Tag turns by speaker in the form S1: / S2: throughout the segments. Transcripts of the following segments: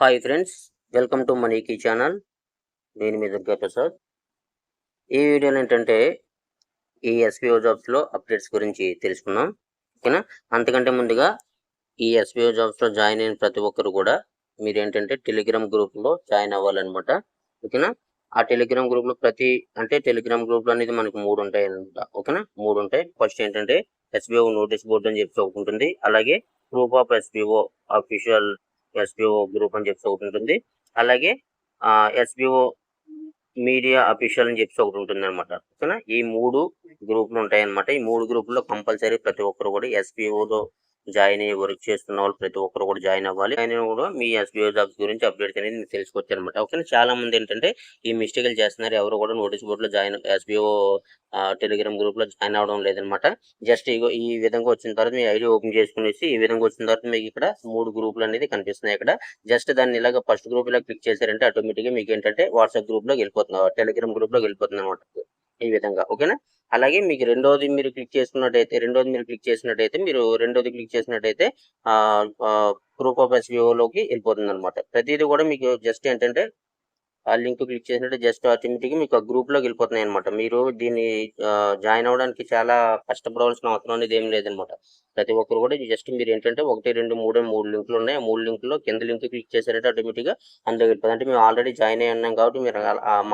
S1: Hi friends, welcome to మనీకీ channel. నేను మీ దుర్గా ప్రసాద్. ఈ వీడియోలో ఏంటంటే ఈ ఎస్‌బీఓ జాబ్స్‌లో అప్డేట్స్ గురించి తెలుసుకుందాం. ఓకేనా? అంతకంటే ముందుగా ఈ ఎస్‌బీఓ జాబ్స్‌లో జాయిన్ అయిన ప్రతి ఒక్కరు కూడా మీరేంటంటే టెలిగ్రామ్ గ్రూప్‌లో జాయిన్ అవ్వాలన్నమాట. ఓకేనా? ఆ టెలిగ్రామ్ గ్రూప్‌లో టెలిగ్రామ్ గ్రూప్‌లు అనేది మనకు 3 ఉంటాయన్నమాట. ఓకేనా? 3 ఉంటాయి. ఫస్ట్ ఏంటంటే ఎస్‌బీఓ నోటీస్ బోర్డ్ అని చెప్పి ఒకటి ఉంటుంది. అలాగే గ్రూప్ ఆఫ్ ఎస్‌బీఓ అఫీషియల్ ఎస్‌బీఓ గ్రూప్ అని చెప్పి ఒకటి ఉంటుంది. అలాగే ఎస్‌బీఓ మీడియా అఫీషియల్ అని చెప్పేసి ఒకటి ఉంటుందన్నమాట. ఓకేనా? ఈ 3 గ్రూపులు ఉంటాయన్నమాట. ఈ 3 గ్రూపుల్లో కంపల్సరీ ప్రతి ఒక్కరు కూడా ఎస్‌బీఓలో జాయిన్ అయ్యి వర్క్ చేస్తున్న వాళ్ళు ప్రతి ఒక్కరు కూడా జాయిన్ అవ్వాలి. జాయిన్ అయిన కూడా మీ ఎస్‌బీఓ జాబ్స్ గురించి అప్డేట్స్ అనేది మీకు తెలుసుకోవచ్చన్నమాట. ఓకేనా? చాలా మంది ఏంటంటే ఈ మిస్టేక్‌లు చేస్తున్నారు. ఎవరు కూడా నోటీస్ బోర్డ్‌లో ఎస్‌బీఓ టెలిగ్రామ్ గ్రూప్‌లో జాయిన్ అవ్వడం లేదన్నమాట. జస్ట్ ఇగో ఈ విధంగా వచ్చిన తర్వాత మీ ఐడీ ఓపెన్ చేసుకునేసి ఈ విధంగా వచ్చిన తర్వాత మీకు ఇక్కడ 3 గ్రూపులు అనేది కనిపిస్తున్నాయి ఇక్కడ. జస్ట్ దాన్ని ఇలాగ ఫస్ట్ గ్రూప్ ఇలా క్లిక్ చేశారంటే ఆటోమేటిక్‌గా మీకు ఏంటంటే వాట్సాప్ గ్రూప్‌లోకి వెళ్ళిపోతుంది. టెలిగ్రామ్ గ్రూప్‌లోకి వెళ్ళిపోతుందన్నమాట. ఈ విధంగా. ఓకేనా? అలాగే మీకు రెండోది క్లిక్ చేసినట్టయితే గ్రూప్ ఆఫ్ ఎస్‌బీఓలోకి వెళ్ళిపోతుందన్నమాట. ప్రతీది కూడా మీకు జస్ట్ ఏంటంటే ఆ లింక్ క్లిక్ చేసినట్టు జస్ట్ ఆటోమేటిక్‌గా మీకు ఆ గ్రూప్‌లోకి వెళ్ళిపోతున్నాయన్నమాట. మీరు దీన్ని జాయిన్ అవ్వడానికి చాలా కష్టపడవలసిన అవసరం అనేది ఏమి లేదన్నమాట. ప్రతి ఒక్కరు కూడా జస్ట్ మీరేంటంటే 1, 2, 3 లింకులు ఉన్నాయి. ఆ 3 లింకుల్లో కింద లింక్ క్లిక్ చేశారంటే ఆటోమేటిక్‌గా అందులోకి వెళ్ళిపోతుంది. అంటే మేము ఆల్రెడీ జాయిన్ అయ్యి ఉన్నాం కాబట్టి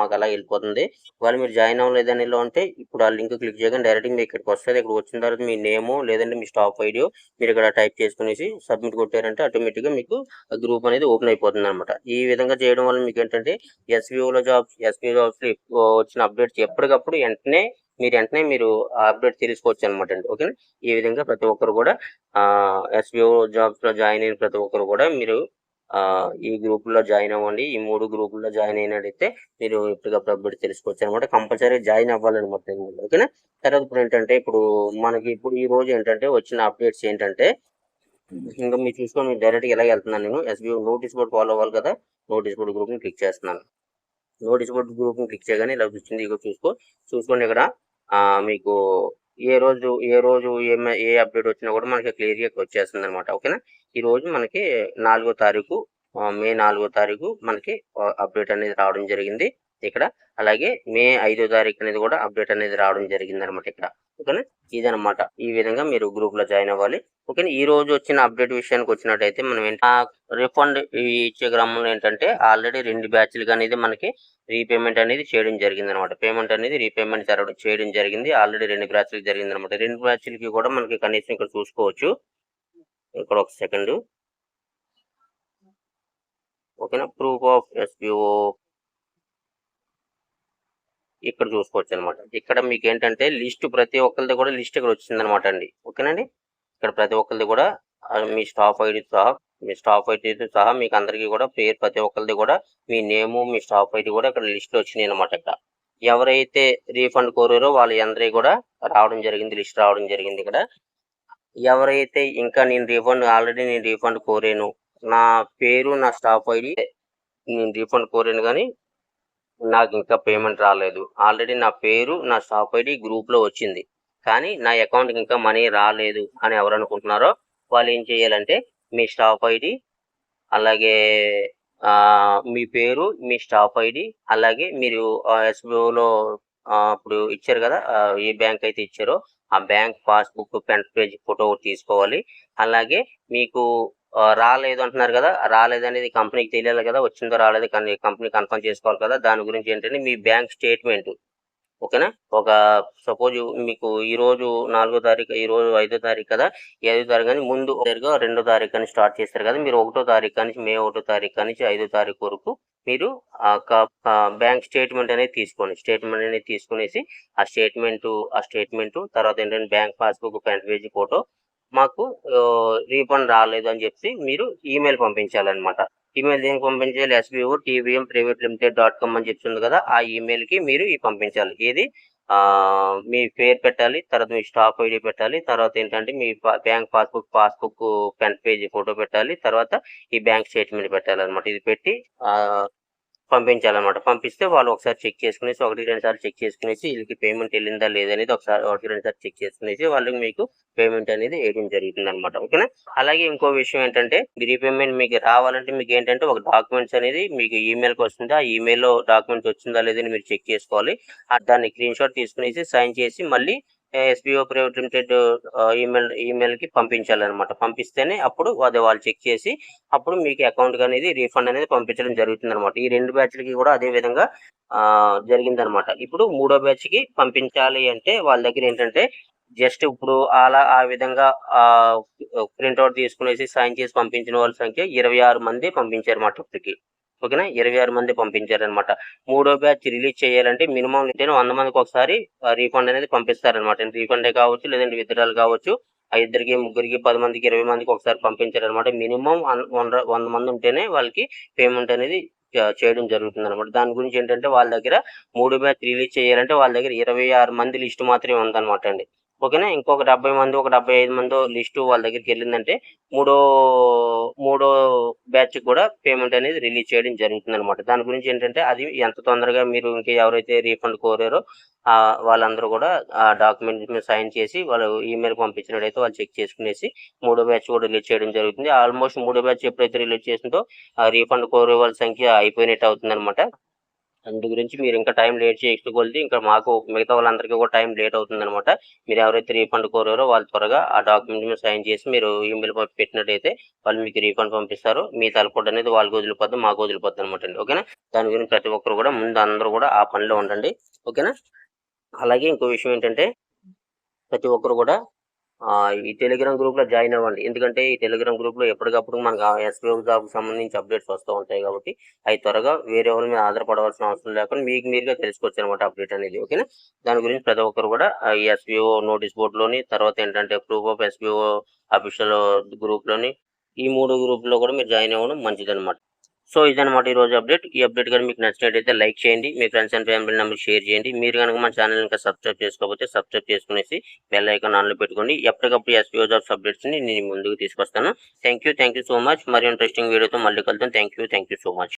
S1: మాకు అలా వెళ్ళిపోతుంది. ఒకవేళ మీరు జాయిన్ అవ్వలేదని ఇలా ఉంటే ఇప్పుడు ఆ లింక్ క్లిక్ చేయగానే డైరెక్ట్‌గా మీకు ఇక్కడికి వస్తది. ఇక్కడికి వచ్చిన తర్వాత మీ నేము లేదంటే మీ స్టాఫ్ ఐడియో మీరు ఇక్కడ టైప్ చేసుకునేసి సబ్మిట్ కొట్టారంటే ఆటోమేటిక్‌గా మీకు ఆ గ్రూప్ అనేది ఓపెన్ అయిపోతుందన్నమాట. ఈ విధంగా చేయడం వల్ల మీకేంటంటే ఎస్‌బీఓ జాబ్స్‌లో వచ్చిన అప్డేట్స్ ఎప్పటికప్పుడు మీరు ఆ అప్డేట్ తెలుసుకోవచ్చనమాట అండి. ఓకేనా? ఈ విధంగా ప్రతి ఒక్కరు కూడా ఎస్‌బీఓ జాబ్స్‌లో జాయిన్ అయిన ప్రతి ఒక్కరు కూడా మీరు ఈ గ్రూపుల్లో జాయిన్ అవ్వండి. ఈ 3 గ్రూపుల్లో జాయిన్ అయినట్టయితే మీరు ఎప్పటికప్పుడు అప్డేట్ తెలుసుకోవచ్చనమాట. కంపల్సరీ జాయిన్ అవ్వాలనమాట మీరు. ఓకేనా? తర్వాత ఇప్పుడు ఈ రోజు ఏంటంటే వచ్చిన అప్డేట్స్ ఏంటంటే ఇంకా మీరు చూసుకొని మీరు డైరెక్ట్‌గా ఇలాగే వెళ్తున్నాను నేను. ఎస్‌బీఓ నోటీస్ బోర్డ్ ఫాలో అవ్వాలి కదా! నోటీస్ బోర్డ్ గ్రూప్‌ని క్లిక్ చేస్తున్నాను. నోటీస్ బోర్డ్ గ్రూప్‌ని క్లిక్ చేయగానే ఇలా వచ్చింది. ఇగో చూసుకోండి ఇక్కడ మీకు ఏ అప్డేట్ వచ్చినా కూడా మనకి క్లియర్‌గా వచ్చేస్తుందనమాట. ఓకేనా? ఈరోజు మనకి 4వ తారీఖు మే 4వ తారీఖు మనకి అప్డేట్ అనేది రావడం జరిగింది ఇక్కడ. అలాగే మే 5వ తారీఖు అనేది కూడా అప్డేట్ అనేది రావడం జరిగిందనమాట ఇక్కడ. ఓకేనా? ఇదనమాట. ఈ విధంగా మీరు గ్రూప్‌లో జాయిన్ అవ్వాలి. ఓకేనా? ఈ రోజు వచ్చిన అప్డేట్ విషయానికి వచ్చినట్టయితే మనం రిఫండ్ ఇచ్చే క్రమంలో ఏంటంటే ఆల్రెడీ 2 బ్యాచ్‌లుగా అనేది మనకి రీపేమెంట్ అనేది చేయడం జరిగిందనమాట. రీపేమెంట్ చేయడం జరిగింది. ఆల్రెడీ 2 బ్యాచ్‌లకి జరిగిందనమాట. 2 బ్యాచ్‌లకి కూడా మనకి కనీసం ఇక్కడ చూసుకోవచ్చు. ఇక్కడ ఒక సెకండు. ఓకేనా? ప్రూఫ్ ఆఫ్ ఎస్‌బీఓ ఇక్కడ చూసుకోవచ్చనమాట. ఇక్కడ మీకేంటంటే ప్రతి ఒక్కళ్ళది కూడా లిస్ట్ ఇక్కడ వచ్చిందనమాట అండి. ఓకేనండి? ఇక్కడ ప్రతి ఒక్కళ్ళది కూడా మీ స్టాఫ్ ఐడీతో సహా మీకు అందరికీ కూడా ప్రతి ఒక్కళ్ళది కూడా మీ నేము, మీ స్టాఫ్ ఐడీ కూడా ఇక్కడ లిస్ట్‌లో వచ్చినాయనమాట ఇక్కడ. ఎవరైతే రీఫండ్ కోరారో వాళ్ళందరియి కూడా లిస్ట్ రావడం జరిగింది ఇక్కడ. ఎవరైతే ఇంకా ఆల్రెడీ నేను రీఫండ్ కోరాను. నా పేరు, నా స్టాఫ్ ఐడీ నేను రీఫండ్ కోరాను గానీ నాకింకా పేమెంట్ రాలేదు. ఆల్రెడీ నా పేరు, నా స్టాఫ్ ఐడీ గ్రూప్‌లో వచ్చింది. కానీ నా అకౌంట్‌కి ఇంకా మనీ రాలేదు అని ఎవరనుకుంటున్నారో వాళ్ళు ఏం చేయాలంటే మీ స్టాఫ్ ఐడీ అలాగే మీ పేరు, మీ స్టాఫ్ ఐడీ అలాగే మీరు ఎస్‌బీఓలో ఇప్పుడు ఇచ్చారు కదా! ఏ బ్యాంక్ అయితే ఇచ్చారో ఆ bank passbook front page photo ఒకటి తీసుకోవాలి. అలాగే మీకు రాలేదు అంటున్నారు కదా! రాలేదనేది కంపెనీకి తెలియాలి కదా! వచ్చిందో రాలేదో కానీ కంపెనీ కన్ఫర్మ్ చేసుకోవాలి కదా! దాని గురించి ఏంటంటే మీ బ్యాంక్ స్టేట్‌మెంట్ ఓకేనా? సపోజ్ మీకు ఈరోజు 4 తారీఖు, ఈరోజు 5 తారీఖు కదా! ఈ 5 తారీఖు గాని ముందు 2 తారీఖు అని స్టార్ట్ చేస్తారు కదా! మీరు 1 తారీఖు కానించి మే 1 తారీఖు కానించి 5 తారీఖు వరకు మీరు బ్యాంక్ స్టేట్‌మెంట్ అనేది తీసుకోండి. స్టేట్‌మెంట్ అనేది తీసుకునేసి ఆ స్టేట్‌మెంటు తర్వాత ఏంటంటే bank passbook front page photo మాకు రీఫండ్ రాలేదు అని చెప్పి మీరు ఈమెయిల్ పంపించాలన్నమాట. ఈమెయిల్ దేనికి పంపించాలి? ఎస్‌బీఓ టీవీఎం ప్రైవేట్ లిమిటెడ్ .com అని చెప్పి ఉంది కదా! ఆ ఈమెయిల్‌కి మీరు పంపించాలి. మీ పేరు పెట్టాలి. తర్వాత మీ స్టాఫ్ ఐడీ పెట్టాలి. తర్వాత ఏంటంటే మీ bank passbook front page photo పెట్టాలి. తర్వాత ఈ బ్యాంక్ స్టేట్‌మెంట్ పెట్టాలన్నమాట. ఇది పెట్టి పంపించాలన్నమాట. పంపిస్తే వాళ్ళు ఒకసారి చెక్ చేసుకునేసి 1, 2 సార్లు చెక్ చేసుకునేసి వీళ్ళకి పేమెంట్ వెళ్ళిందా లేదనేది ఒకసారి 1, 2 సార్లు చెక్ చేసుకునేసి వాళ్ళకి మీకు పేమెంట్ అనేది వేయడం జరుగుతుందన్నమాట. ఓకేనా? అలాగే ఇంకో విషయం ఏంటంటే రీపేమెంట్ మీకు రావాలంటే మీకేంటంటే ఒక డాక్యుమెంట్స్ అనేది మీకు ఈమెయిల్‌కి వస్తుంది. ఆ ఈమెయిల్‌లో డాక్యుమెంట్స్ వచ్చిందా లేదని మీరు చెక్ చేసుకోవాలి. దాన్ని స్క్రీన్‌షాట్ తీసుకునేసి సైన్ చేసి మళ్ళీ ఎస్‌బీఓ ప్రైవేట్ లిమిటెడ్ ఈమెయిల్‌కి పంపించాలన్నమాట. పంపిస్తేనే అప్పుడు వాళ్ళు చెక్ చేసి అప్పుడు మీకు అకౌంట్‌కి అనేది రీఫండ్ అనేది పంపించడం జరుగుతుందన్నమాట. ఈ 2 బ్యాచ్‌లకి కూడా అదే విధంగా జరిగిందన్నమాట. ఇప్పుడు మూడో బ్యాచ్‌కి పంపించాలి అంటే వాళ్ళ దగ్గర ఏంటంటే జస్ట్ ఇప్పుడు ఆ విధంగా ప్రింటౌట్ తీసుకునేసి సైన్ చేసి పంపించిన వాళ్ళ సంఖ్య 26 మంది పంపించారన్నమాట ఇప్పటికి. ఓకేనా? 26 మంది పంపించారన్నమాట. మూడో బ్యాచ్ రిలీజ్ చేయాలంటే మినిమమ్ 100 మందికి ఒకసారి రీఫండ్ అనేది పంపిస్తారన్నమాట. రీఫండే కావచ్చు, లేదంటే విత్‌డ్రాల్ కావచ్చు. ఆ ఇద్దరికి, ముగ్గురికి, 10 మందికి, 20 మందికి ఒకసారి పంపించారన్నమాట. మినిమమ్ 100 మంది ఉంటేనే వాళ్ళకి పేమెంట్ అనేది చేయడం జరుగుతుందన్నమాట. దాని గురించి ఏంటంటే వాళ్ళ దగ్గర 3 బ్యాచ్ రిలీజ్ చేయాలంటే వాళ్ళ దగ్గర 26 మంది లిస్ట్ మాత్రమే ఉందన్నమాట అండి. ఓకేనా? ఇంకొక 70 మందో, ఒక 75 మందో లిస్టు వాళ్ళ దగ్గరికెళ్ళిందంటే మూడో మూడో బ్యాచ్‌కి కూడా పేమెంట్ అనేది రిలీజ్ చేయడం జరుగుతుందన్నమాట. దాని గురించి ఏంటంటే అది ఎంత తొందరగా మీరు ఇంకా ఎవరైతే రీఫండ్ కోరారో వాళ్ళందరూ కూడా ఆ డాక్యుమెంట్ మీద సైన్ చేసి వాళ్ళు ఈమెయిల్ పంపించినట్టయితే వాళ్ళు చెక్ చేసుకునేసి మూడో బ్యాచ్ కూడా రిలీజ్ చేయడం జరుగుతుంది. ఆల్మోస్ట్ మూడో బ్యాచ్ ఎప్పుడైతే రిలీజ్ చేసిందో ఆ రీఫండ్ కోరే వాళ్ళ సంఖ్య అయిపోయినట్టు అవుతుందన్నమాట. అందు గురించి మీరు ఇంకా టైం లేట్ చేస్తూ కొలిది ఇంకా మాకు మిగతా వాళ్ళందరికీ కూడా టైం లేట్ అవుతుందన్నమాట. మీరు ఎవరైతే రీఫండ్ కోరారో వాళ్ళు త్వరగా ఆ డాక్యుమెంట్ మీద సైన్ చేసి మీరు ఈమెయిల్ పెట్టినట్టయితే వాళ్ళు మీకు రీఫండ్ పంపిస్తారు. మీ తలపోటు అనేది వాళ్ళకి వదిలిపోద్ది, మాకు వదిలిపోద్దన్నమాట అండి. ఓకేనా? దాని గురించి ప్రతి ఒక్కరు కూడా ముందు అందరూ కూడా ఆ పనిలో ఉండండి. ఓకేనా? అలాగే ఇంకో విషయం ఏంటంటే ప్రతి ఒక్కరు కూడా ఈ టెలిగ్రామ్ గ్రూప్‌లో జాయిన్ అవ్వండి. ఎందుకంటే ఈ టెలిగ్రామ్ గ్రూప్‌లో ఎప్పటికప్పుడు మనకు ఎస్‌బీఓ జాబ్‌కి సంబంధించి అప్డేట్స్ వస్తూ ఉంటాయి కాబట్టి అవి త్వరగా వేరే వాళ్ళ మీద ఆధారపడవలసిన అవసరం లేకుండా మీకు మీరుగా తెలుసుకోవచ్చనమాట అప్డేట్ అనేది. ఓకేనా? దాని గురించి ప్రతి ఒక్కరు కూడా ఈ ఎస్‌బీఓ నోటీస్ బోర్డ్‌లోని తర్వాత ఏంటంటే ప్రూఫ్ ఆఫ్ ఎస్‌బీఓ అఫీషియల్ గ్రూప్‌లోని ఈ 3 గ్రూప్‌లో కూడా మీరు జాయిన్ అవ్వడం మంచిదనమాట. సో ఇదనమాట ఈరోజు అప్డేట్. ఈ అప్డేట్ గాని మీకు నచ్చినట్టయితే లైక్ చేయండి. మీ ఫ్రెండ్స్ అండ్ ఫ్యామిలీ మెంబర్స్‌కి షేర్ చేయండి. మీరు గనుక మన ఛానెల్‌ని ఇంకా సబ్స్క్రైబ్ చేసుకోకపోతే సబ్స్క్రైబ్ చేసుకునేసి బెల్ ఐకాన్ ఆన్‌లో పెట్టుకోండి. ఎప్పటికప్పుడు ఎస్‌బీఓ జాబ్స్ అప్డేట్స్‌ని నేను ముందుకు తీసుకొస్తాను. Thank you so much. మరి ఇంట్రెస్టింగ్ వీడియోతో మళ్ళీ కలుద్దాం. Thank you so much.